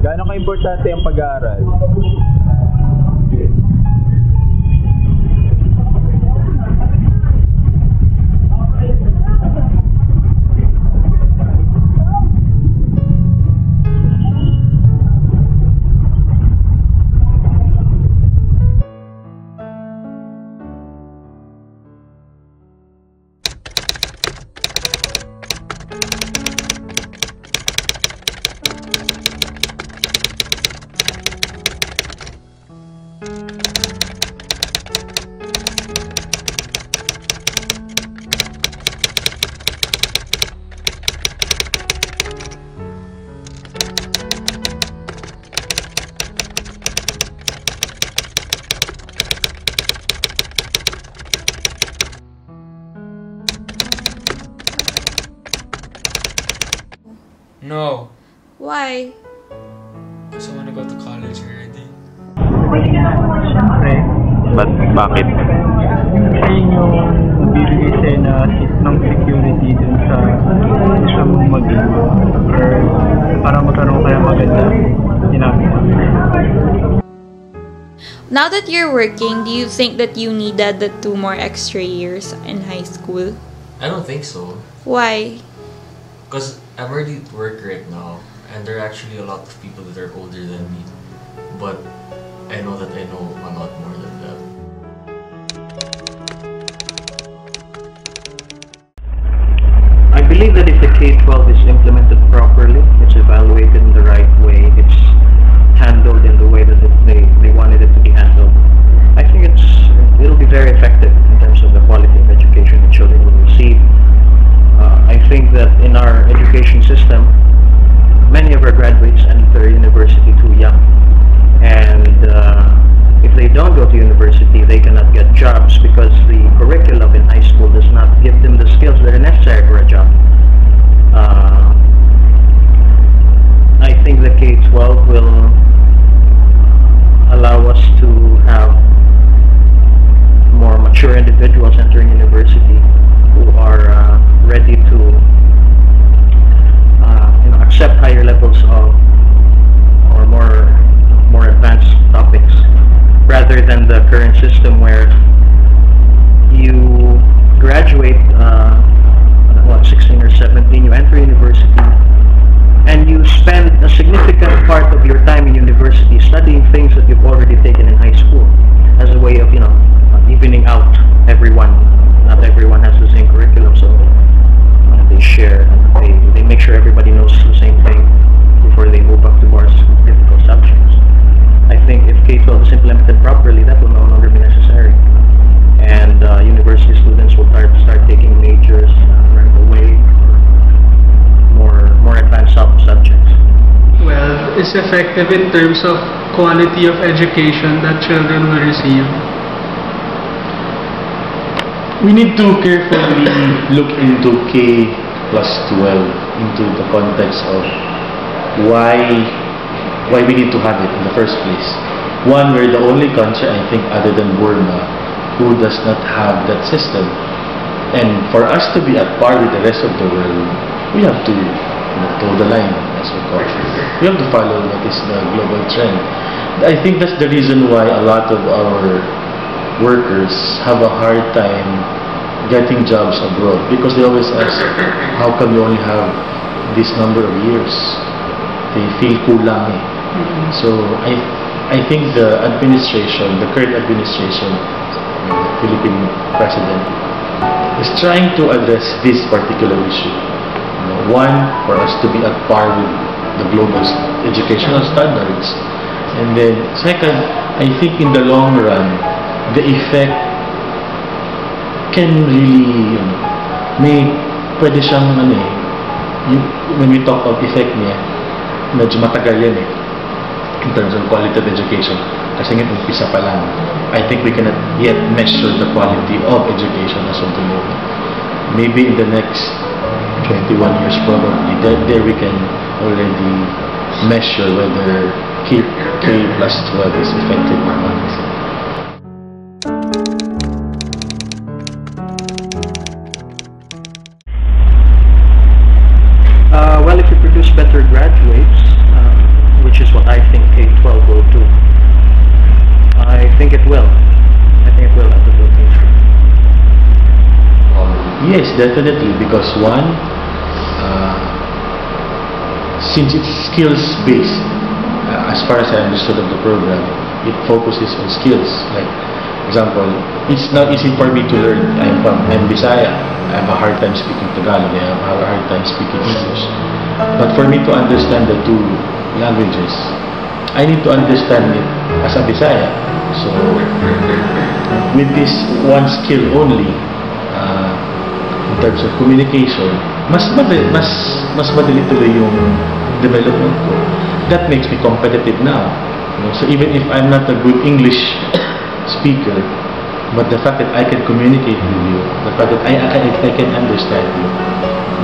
Gaano ka-importante ang pag-aaral? No. Why? Because I want to go to college already. Siyempre. Bakit? Kasi yung nabibigay sa'yo na ng security dun sa gusto mong maging or para magkaroon kaya maganda. Sinabi mo. Now that you're working, do you think that you needed the 2 more extra years in high school? I don't think so. Why? Because I'm already at work right now, and there are actually a lot of people that are older than me. But I know that I know a lot more than them. I believe that if the K-12 is implemented properly, it's evaluated in the right way, it's handled in the way that they wanted it to be handled, I think it'll be very effective in terms of the quality of education that children will receive. I think that in our education system, many of our graduates enter university too young, and if they don't go to university, they cannot get jobs because the curriculum in high school does not give them the skills that are necessary for a job. I think the K-12 will allow us to have more mature individuals entering university who are ready to accept higher levels of or more advanced topics, rather than the current system where you graduate 16 or 17, you enter university, and you spend a significant part of your time in university studying things that you've already taken in high school, as a way of evening out everyone. Not everyone has the same curriculum, so they share and they make sure everybody knows the same thing before they move up to more difficult subjects. I think if K-12 is implemented properly, that will no longer be necessary, and university students will start taking majors right away, more advanced subjects. Well, it's effective in terms of quality of education that children will receive. We need to carefully look into K+12 into the context of why we need to have it in the first place. One, we're the only country, I think, other than Burma, who does not have that system. And for us to be at par with the rest of the world, we have to toe the line, as we call it. We have to follow what is the global trend. I think that's the reason why a lot of our workers have a hard time getting jobs abroad, because they always ask, how come you only have this number of years? They feel kulang. So I think the administration, the current administration, the Philippine president, is trying to address this particular issue. One, for us to be at par with the global educational standards, and then second, I think in the long run, the effect can really, pwede siyang when we talk of effect niya, medyo matagal yan in terms of quality of education, kasi nga umpisa pa lang. I think we cannot yet measure the quality of education as of tomorrow. Maybe in the next 21 years probably, there we can already measure whether K+12 is effective or not. Well, if you produce better graduates, which is what think it will. I think it will help the Philippines. Yes, definitely, because one, since it's skills-based, as far as I understood of the program, it focuses on skills. Like, example, it's not easy for me to learn. I'm Bisaya. I have a hard time speaking Tagalog. I have a hard time speaking English. But for me to understand the two languages, I need to understand it as a Bisaya. So, with this one skill only, in terms of communication, mas madali tuloy yung development ko. That makes me competitive now. You know, so even if I'm not a good English speaker, but the fact that I can communicate with you, the fact that I can understand you,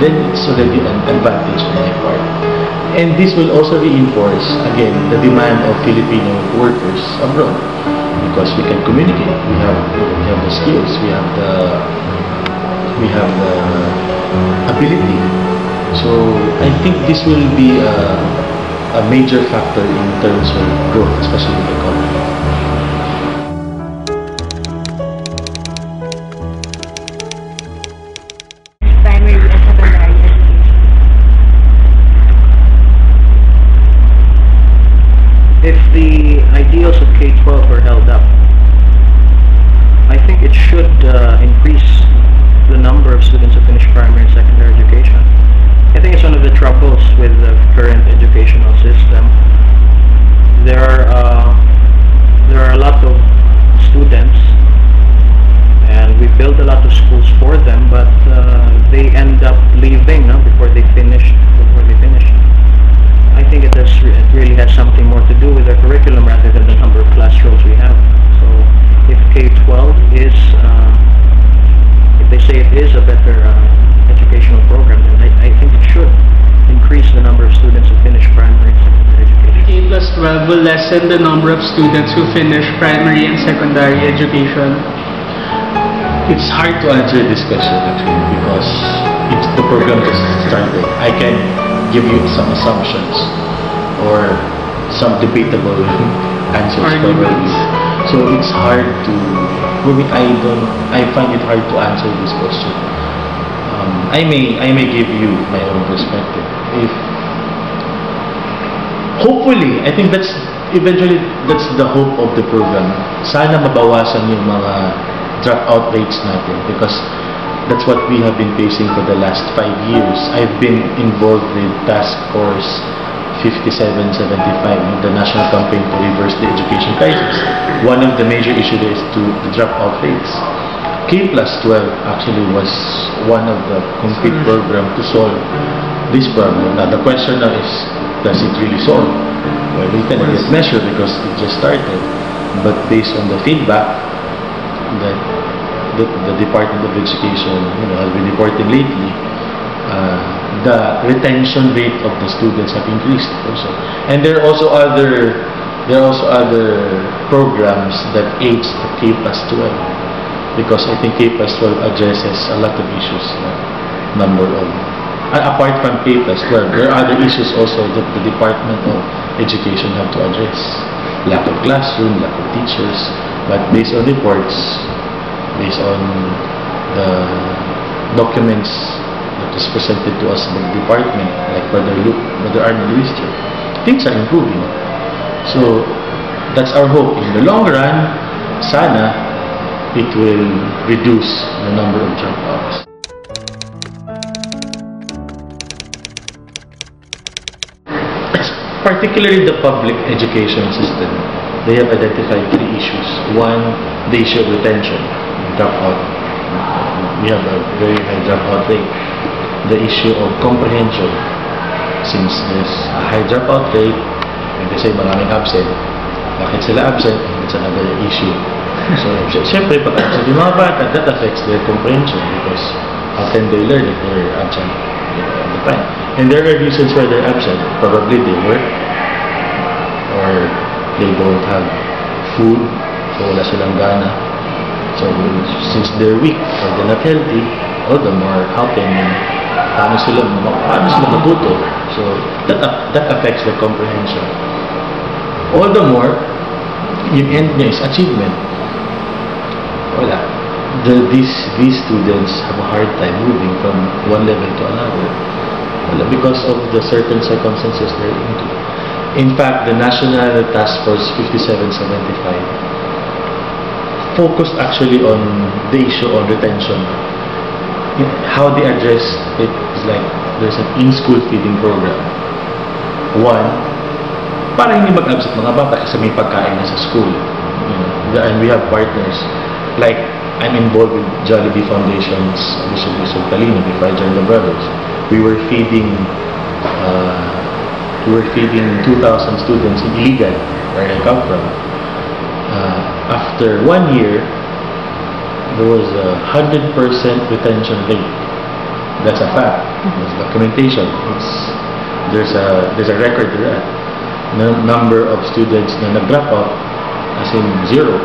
then it's already an advantage on my part. And this will also reinforce, again, the demand of Filipino workers abroad, because we can communicate. We have the skills. We have the ability. So I think this will be a major factor in terms of growth, especially in the economy. Primary and secondary education. If the ideals of K-12 are held up, I think it should increase the number of students who finish primary and secondary education. I think it's one of the troubles with the current educational system. There are a lot of students, and we build a lot of schools for them, but they end up leaving before they finish. I think it really has something more to do with the curriculum rather than the number of classrooms we have. So if K-12 is if they say it is a better educational program, then I think it should increase the number of students who finish primary and secondary education. K-12 will lessen the number of students who finish primary and secondary education. It's hard to answer this question actually, because the program just started. I can give you some assumptions or some debatable answers probably. So it's hard to, for me, I find it hard to answer this question. I may give you my own perspective. Hopefully, I think that's the hope of the program. Sana mabawasan yung mga dropout rates natin, because that's what we have been facing for the last 5 years. I've been involved with Task Force 5775, the national campaign to reverse the education crisis. One of the major issues is the dropout rates. K-12 actually was one of the concrete programs to solve this problem. Now the question now is, does it really solve? Well, we cannot yet measure because it just started. But based on the feedback that the Department of Education has been reporting lately, the retention rate of the students have increased also. And there are also other programs that aids the K-12. Because I think K-12 addresses a lot of issues, apart from K-12, there are other issues also that the Department of Education have to address. Lack of classroom, lack of teachers, but based on reports, based on the documents that is presented to us by the department, like Brother Arnold Luis, things are improving. So that's our hope. In the long run, sana it will reduce the number of dropouts. Particularly the public education system, they have identified 3 issues. One, the issue of retention, dropout. We have a very high dropout rate. The issue of comprehension, since there's a high dropout rate, and they say maraming absent. Bakit sila absent? It's another issue. So, siyempre, pag absent yung mga bata, that affects their comprehension, because how can they learn if they're absent all the time? And there are reasons why they're absent. Probably they work, or they don't have food, so wala silang gana. So, since they're weak or they're not healthy, all the more, paano sila matuto? So, that affects the comprehension. All the more, yung end niya is achievement. Wala. These students have a hard time moving from one level to another. Wala, because of the certain circumstances they're into. In fact, the National Task Force 5775 focused actually on the issue on retention. How they address it is like there's an in-school feeding program. One, para hindi mag-absent mga bata kasi may pagkain na sa school. You know, and we have partners. Like, I'm involved with Jollibee Foundation's Bishop Talino before I joined the Brothers. We were feeding 2,000 students in illegal, where I come from. After 1 year, there was a 100% retention rate. That's a fact. That's documentation. There's a record to that. The number of students na nag-drop out, as in 0.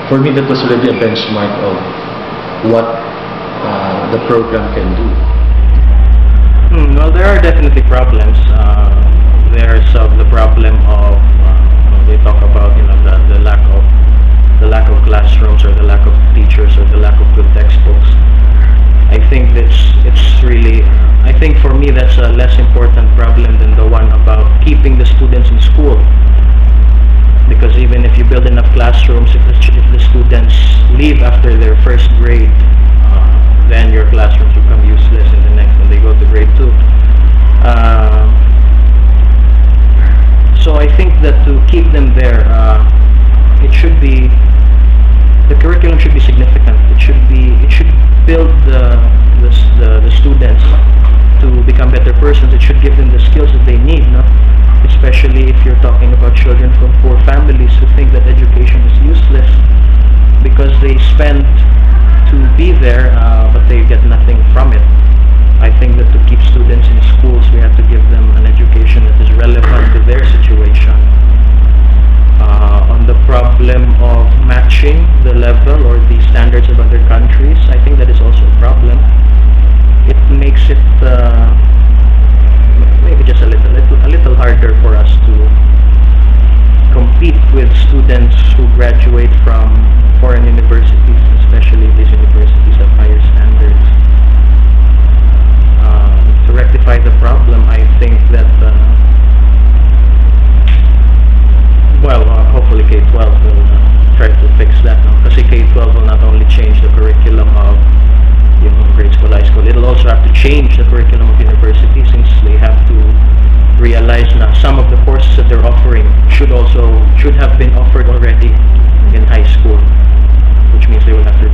For me, that was already a benchmark of what the program can do. Well, there are definitely problems. There's the problem of they talk about the lack of classrooms, or the lack of teachers, or the lack of good textbooks. I think it's really, I think for me that's a less important problem than the one about keeping the students in school. Because even if you build enough classrooms, if the students leave after their first grade, then your classrooms become useless in the next when they go to grade 2. So I think that to keep them there, the curriculum should be significant. It should build the students to become better persons. It should give them the skills that they need, no? Especially if you're talking about children from poor families who think that education is useless because they spend to be there, but they get nothing from it. I think that to keep students in schools, we have to give them an education that is relevant to their situation. On the problem of matching the level or the standards of other countries, I think that is also a problem. It makes it maybe just a little harder for us to compete with students who graduate from foreign universities, especially if these universities have higher standards. To rectify the problem, I think that hopefully K-12 will try to fix that. Because K-12 will not only change the curriculum of grade school, high school, it'll also have to change the curriculum of university, since they have to realize now some of the courses that they're offering should have been offered already in high school, which means they will have to